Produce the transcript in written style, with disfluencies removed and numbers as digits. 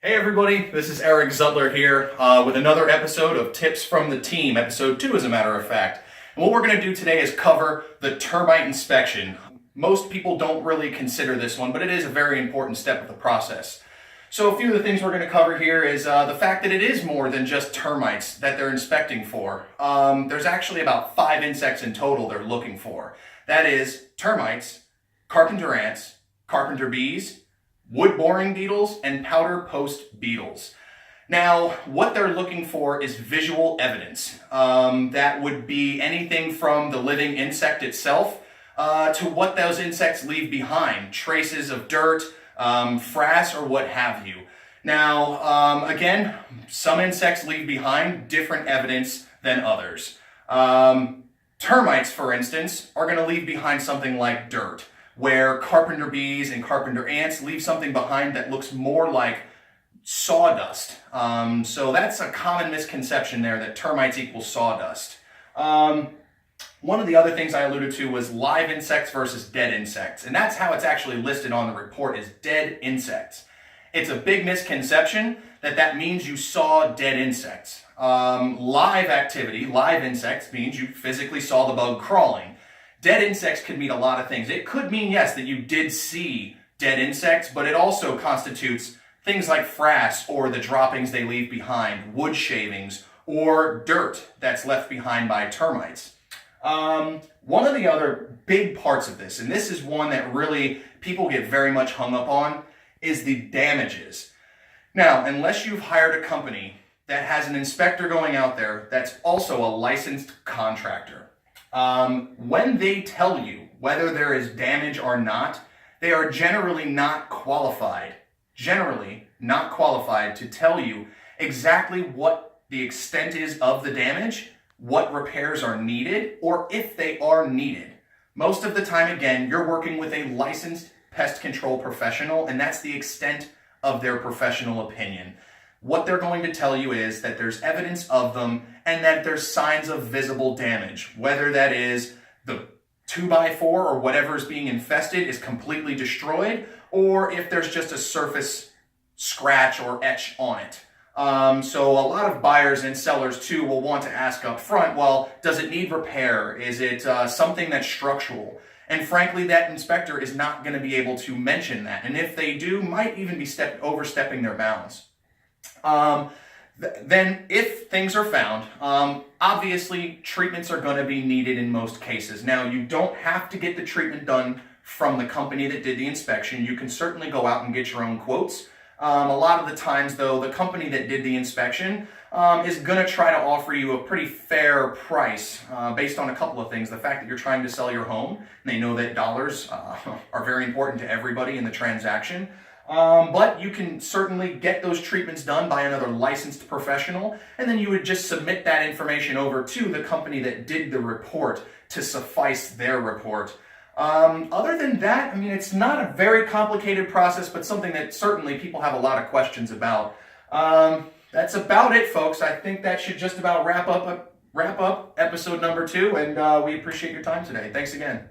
Hey everybody, this is Eric Zudler here with another episode of Tips from the Team, episode 2 as a matter of fact. And what we're going to do today is cover the termite inspection. Most people don't really consider this one, but it is a very important step of the process. So a few of the things we're going to cover here is the fact that it is more than just termites that they're inspecting for. There's actually about 5 insects in total they're looking for. That is termites, carpenter ants, carpenter bees, wood boring beetles, and powder post beetles. Now, what they're looking for is visual evidence. That would be anything from the living insect itself to what those insects leave behind, traces of dirt, frass, or what have you. Now, again, some insects leave behind different evidence than others. Termites, for instance, are going to leave behind something like dirt, where carpenter bees and carpenter ants leave something behind that looks more like sawdust. So that's a common misconception there, that termites equal sawdust. One of the other things I alluded to was live insects versus dead insects, and that's how it's actually listed on the report, is dead insects. It's a big misconception that means you saw dead insects. Live activity, live insects, means you physically saw the bug crawling. Dead insects could mean a lot of things. It could mean, yes, that you did see dead insects, but it also constitutes things like frass or the droppings they leave behind, wood shavings, or dirt that's left behind by termites. One of the other big parts of this, and this is one that really people get very much hung up on, is the damages. Now, unless you've hired a company that has an inspector going out there that's also a licensed contractor, when they tell you whether there is damage or not, they are generally not qualified to tell you exactly what the extent is of the damage, what repairs are needed, or if they are needed. Most of the time, again, you're working with a licensed pest control professional, and that's the extent of their professional opinion. What they're going to tell you is that there's evidence of them and that there's signs of visible damage, whether that is the 2x4 or whatever is being infested is completely destroyed, or if there's just a surface scratch or etch on it. So a lot of buyers and sellers too will want to ask up front, well, does it need repair? Is it something that's structural? And frankly, that inspector is not going to be able to mention that. And if they do, might even be overstepping their bounds. Then if things are found, obviously treatments are going to be needed in most cases. Now, you don't have to get the treatment done from the company that did the inspection. You can certainly go out and get your own quotes. A lot of the times, though, the company that did the inspection is going to try to offer you a pretty fair price based on a couple of things. The fact that you're trying to sell your home, and they know that dollars are very important to everybody in the transaction. But you can certainly get those treatments done by another licensed professional, and then you would just submit that information over to the company that did the report to suffice their report. Other than that, I mean, it's not a very complicated process, but something that certainly people have a lot of questions about. That's about it, folks. I think that should just about wrap up episode number 2, and we appreciate your time today. Thanks again.